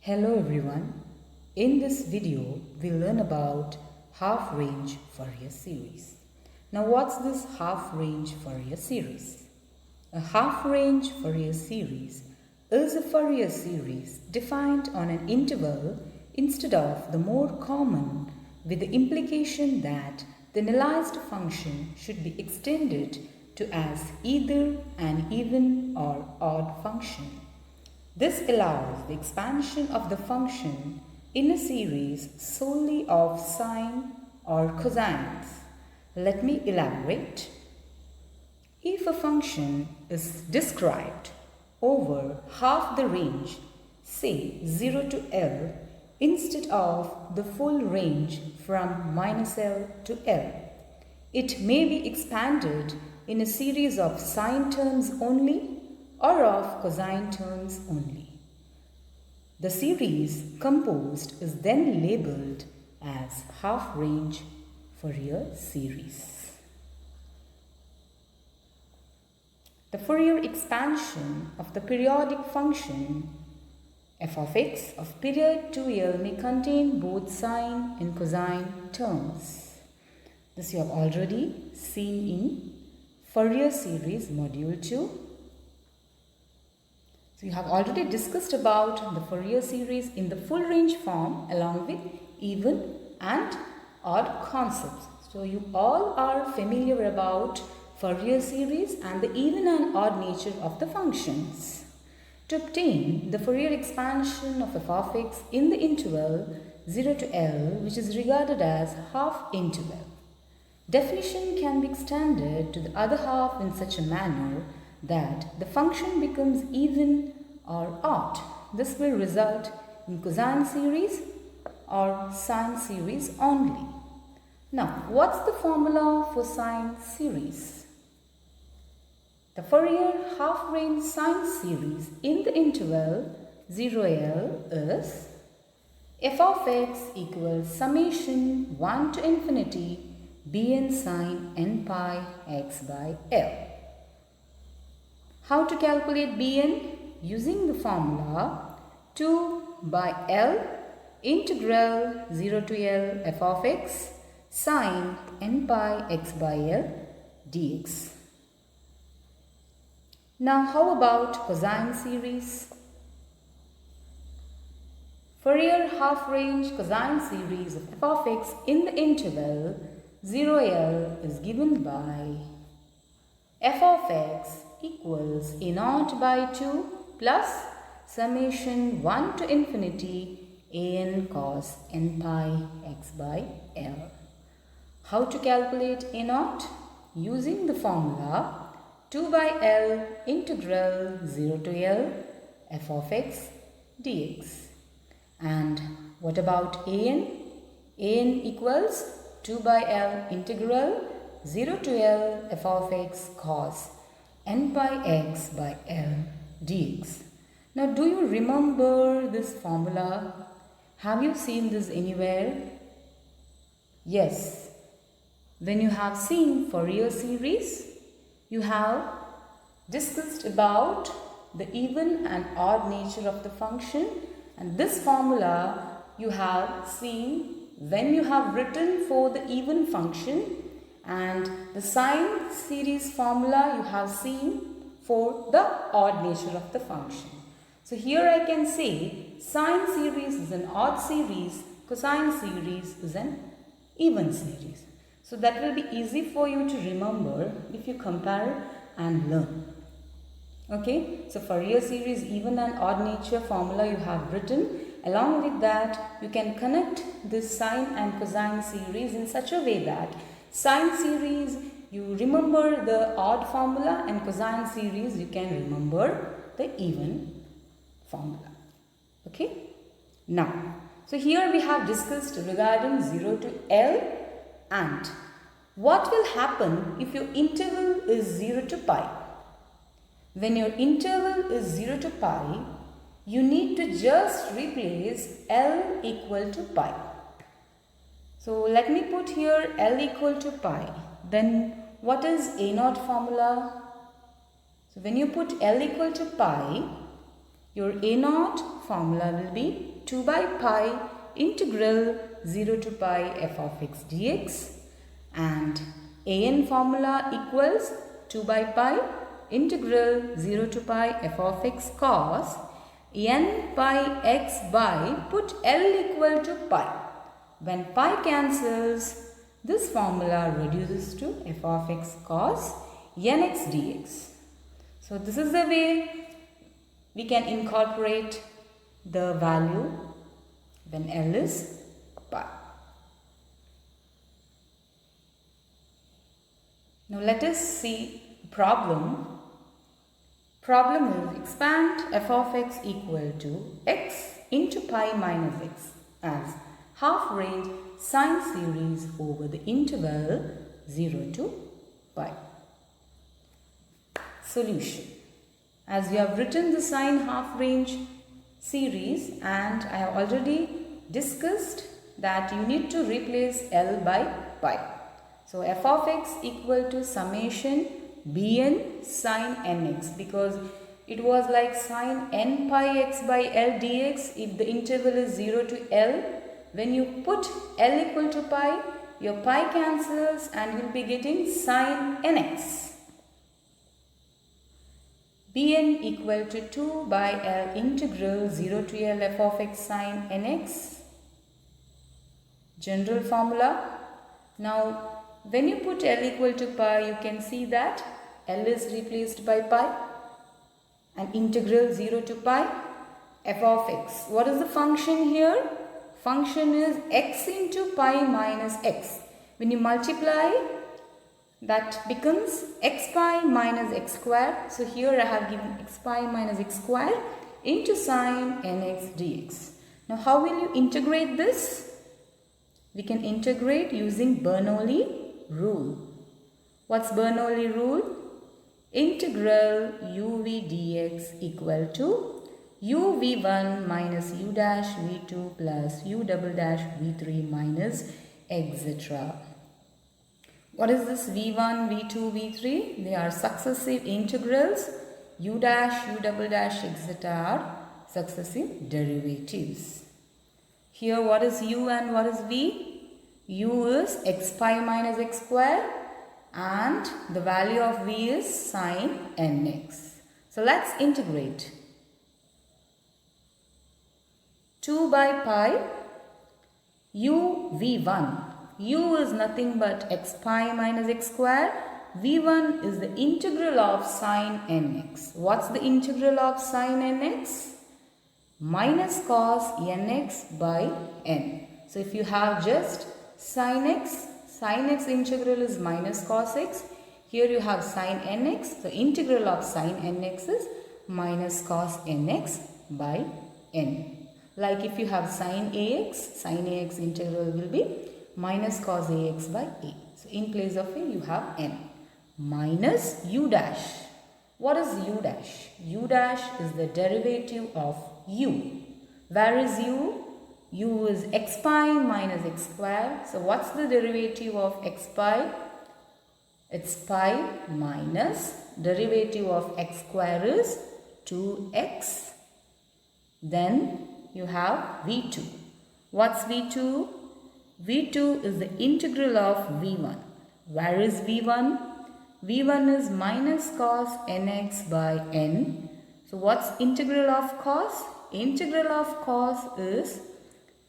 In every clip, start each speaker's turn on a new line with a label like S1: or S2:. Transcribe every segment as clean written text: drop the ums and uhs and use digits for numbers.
S1: Hello everyone. In this video, we'll learn about half-range Fourier series. Now what's this half-range Fourier series? A half-range Fourier series is a Fourier series defined on an interval instead of the more common, with the implication that the analyzed function should be extended to as either an even or odd function. This allows the expansion of the function in a series solely of sine or cosines. Let me elaborate. If a function is described over half the range, say 0 to L, instead of the full range from minus L to L, it may be expanded in a series of sine terms only or of cosine terms only. The series composed is then labeled as half-range Fourier series. The Fourier expansion of the periodic function f of x of period 2L may contain both sine and cosine terms. This you have already seen in Fourier series module 2. So you have already discussed about the Fourier series in the full range form along with even and odd concepts. So you all are familiar about Fourier series and the even and odd nature of the functions. To obtain the Fourier expansion of f of x in the interval 0 to L, which is regarded as half interval, definition can be extended to the other half in such a manner that the function becomes even or odd. This will result in cosine series or sine series only. Now, what's the formula for sine series? The Fourier half-range sine series in the interval 0L is f of x equals summation 1 to infinity bn sine n pi x by L. How to calculate bn? Using the formula 2 by L integral 0 to L f of x sine n pi x by L dx. Now how about cosine series? Fourier half-range cosine series of f of x in the interval 0L is given by f of x equals a naught by 2 plus summation 1 to infinity an cos n pi x by L. How to calculate a naught? Using the formula 2 by L integral 0 to L f of x dx. And what about an? An equals 2 by L integral 0 to L f of x cos n pi x by L dx. Now, do you remember this formula? Have you seen this anywhere? Yes. When you have seen Fourier series, you have discussed about the even and odd nature of the function, and this formula you have seen when you have written for the even function, and the sine series formula you have seen for the odd nature of the function. So here I can say sine series is an odd series, cosine series is an even series. So that will be easy for you to remember if you compare and learn. Okay, so Fourier series even and odd nature formula you have written. Along with that, you can connect this sine and cosine series in such a way that sine series you remember the odd formula, and cosine series you can remember the even formula. Okay, now so here we have discussed regarding 0 to L, and what will happen if your interval is 0 to pi. When your interval is 0 to pi, you need to just replace L equal to pi. So let me put here L equal to pi. Then what is A0 formula? So when you put L equal to pi, your A0 formula will be 2 by pi integral 0 to pi f of x dx, and An formula equals 2 by pi integral 0 to pi f of x cos n pi x by put L equal to pi. When pi cancels, this formula reduces to f of x cos nx dx. So this is the way we can incorporate the value when L is pi. Now let us see problem. Problem is expand f of x equal to x into pi minus x as half range sine series over the interval 0 to pi. Solution. As we have written the sine half range series, and I have already discussed that you need to replace L by pi. So f of x equal to summation bn sine nx, because it was like sine n pi x by L dx if the interval is 0 to L. When you put L equal to pi, your pi cancels and you will be getting sine nx. Bn equal to 2 by L integral 0 to L f of x sine nx. General formula. Now when you put L equal to pi, you can see that L is replaced by pi and integral 0 to pi f of x. What is the function here? Function is x into pi minus x. When you multiply, that becomes x pi minus x square. So here I have given x pi minus x square into sine nx dx. Now how will you integrate this? We can integrate using Bernoulli rule. What's Bernoulli rule? Integral uv dx equal to u v1 minus u dash v2 plus u double dash v3 minus etc. What is this v1, v2, v3? They are successive integrals. U dash, u double dash etc. are successive derivatives. Here what is u and what is v? U is x pi minus x square and the value of v is sine nx. So let's integrate. 2 by pi u v1. U is nothing but x pi minus x square. v1 is the integral of sine nx. What's the integral of sine nx? Minus cos nx by n. So if you have just sine x integral is minus cos x. Here you have sine nx. The integral of sine nx is minus cos nx by n. Like if you have sine ax integral will be minus cos ax by a. So in place of a you have n. Minus u dash. What is u dash? U dash is the derivative of u. Where is u? U is x pi minus x square. So what's the derivative of x pi? It's pi minus derivative of x square is 2x. Then you have v2. What's v2? v2 is the integral of v1. Where is v1? v1 is minus cos nx by n. So what's integral of cos? Integral of cos is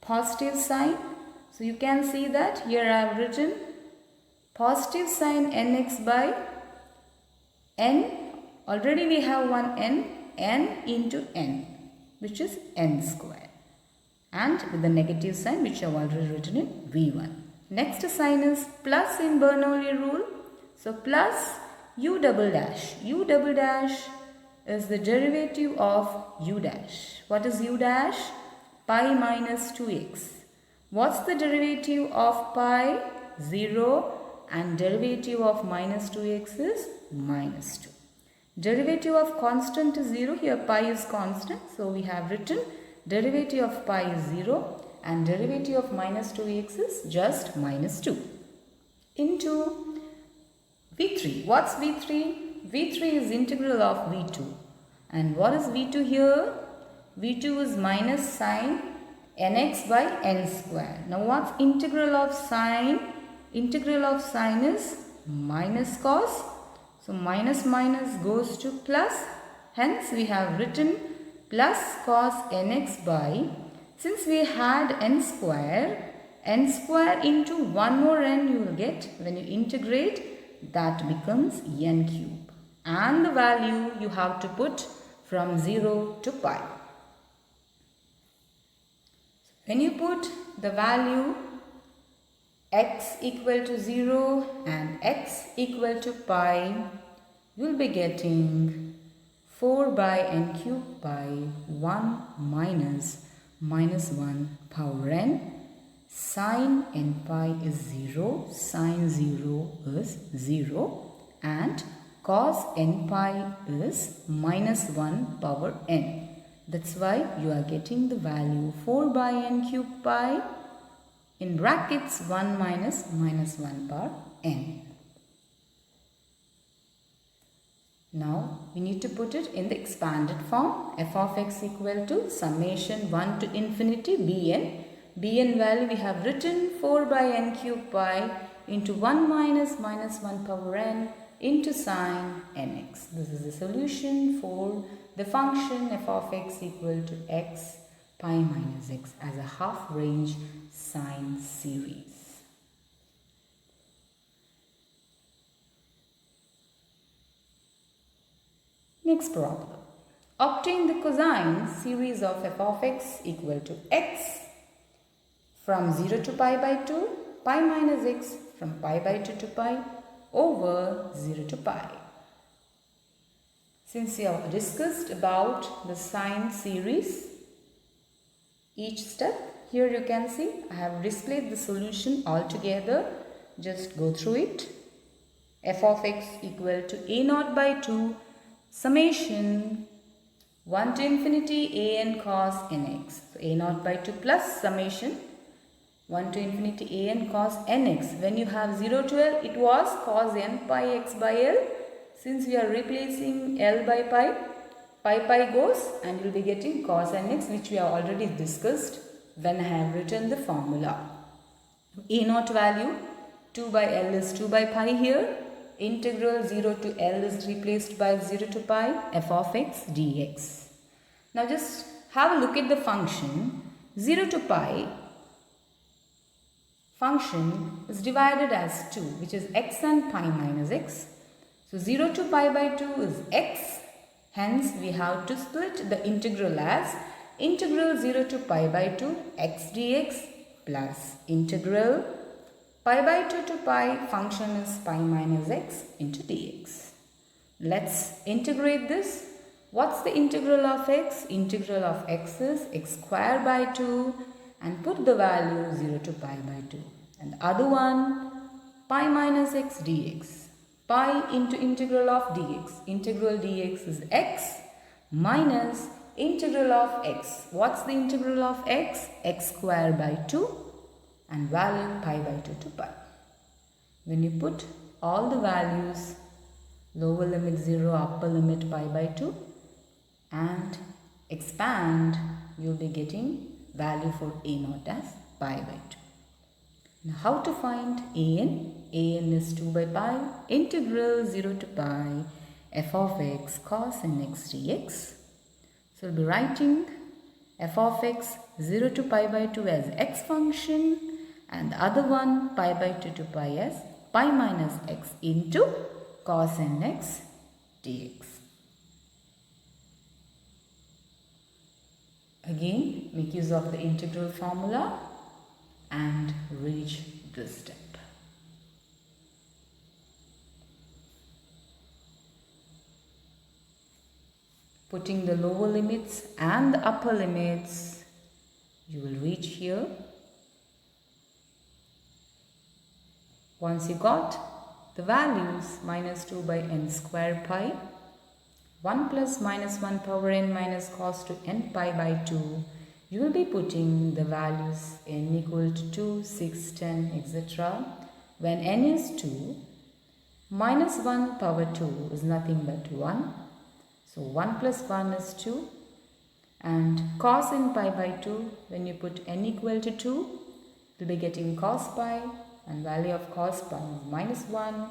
S1: positive sign. So you can see that here I have written positive sine nx by n. Already we have one n into n, which is n square, and with the negative sign which I have already written in v1. Next sign is plus in Bernoulli rule. So plus u double dash. U double dash is the derivative of u dash. What is u dash? Pi minus 2x. What's the derivative of pi? 0, and derivative of minus 2x is minus 2. Derivative of constant is 0. Here pi is constant. So we have written derivative of pi is 0 and derivative of minus 2x is just minus 2 into v3. What's v3? v3 is integral of v2. And what is v2 here? v2 is minus sine nx by n square. Now what's integral of sine? Integral of sine is minus cos. So minus minus goes to plus. Hence we have written plus cos nx by, since we had n square into one more n you will get when you integrate, that becomes n cube. And the value you have to put from 0 to pi. When you put the value x equal to 0 and x equal to pi, you will be getting 4 by n cube by 1 minus 1 power n. Sine n pi is 0, sine 0 is 0 and cos n pi is minus 1 power n. That's why you are getting the value 4 by n cube pi in brackets 1 minus 1 power n. Now we need to put it in the expanded form. F of x equal to summation 1 to infinity bn. Bn value we have written 4 by n cube pi into 1 minus 1 power n into sine nx. This is the solution for the function f of x equal to x pi minus x as a half range sine series. Next problem. Obtain the cosine series of f of x equal to x from 0 to pi by 2, pi minus x from pi by 2 to pi over 0 to pi. Since we have discussed about the sine series, each step, here you can see I have displayed the solution altogether. Just go through it. F of x equal to a naught by 2 summation 1 to infinity an cos nx. So a naught by 2 plus summation 1 to infinity an cos nx. When you have 0 to L, it was cos n pi x by L. Since we are replacing L by pi, pi goes and you will be getting cos nx, which we have already discussed when I have written the formula. A naught value 2 by L is 2 by pi here. Integral 0 to L is replaced by 0 to pi f of x dx. Now just have a look at the function. 0 to pi function is divided as 2, which is x and pi minus x. So 0 to pi by 2 is x. Hence we have to split the integral as integral 0 to pi by 2 x dx plus integral pi by 2 to pi function is pi minus x into dx. Let's integrate this. What's the integral of x? Integral of x is x square by 2 and put the value 0 to pi by 2. And the other one pi minus x dx. Pi into integral of dx. Integral dx is x minus integral of x. What's the integral of x? X square by 2 and value pi by 2 to pi. When you put all the values, lower limit 0, upper limit pi by 2 and expand, you will be getting value for a naught as pi by 2. Now how to find an? An is 2 by pi integral 0 to pi f of x cos nx dx. So we'll be writing f of x 0 to pi by 2 as x function and the other one pi by 2 to pi as pi minus x into cos nx dx. Again, make use of the integral formula and reach this step. Putting the lower limits and the upper limits, you will reach here. Once you got the values, minus 2 by n square pi 1 plus minus 1 power n minus cos to n pi by 2, you will be putting the values n equal to 2, 6, 10, etc. When n is 2, minus 1 power 2 is nothing but 1. So 1 plus 1 is 2. And cos n pi by 2, when you put n equal to 2, you will be getting cos pi, and value of cos pi is minus 1.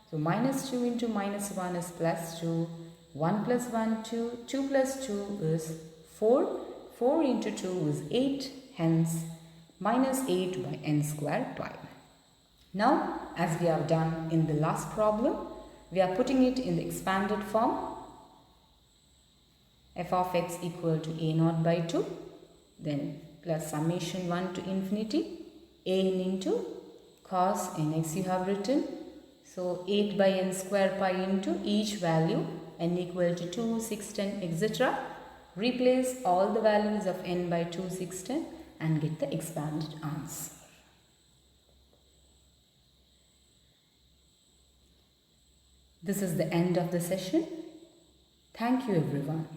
S1: So minus 2 into minus 1 is plus 2. 1 plus 1, 2. 2 plus 2 is 4. 4 into 2 is 8. Hence, minus 8 by n square pi. Now, as we have done in the last problem, we are putting it in the expanded form. F of x equal to a naught by 2. Then plus summation 1 to infinity. A n into cos nx you have written. So 8 by n square pi into each value n equal to 2, 6, 10, etc. Replace all the values of n by 2, 6, 10 and get the expanded answer. This is the end of the session. Thank you everyone.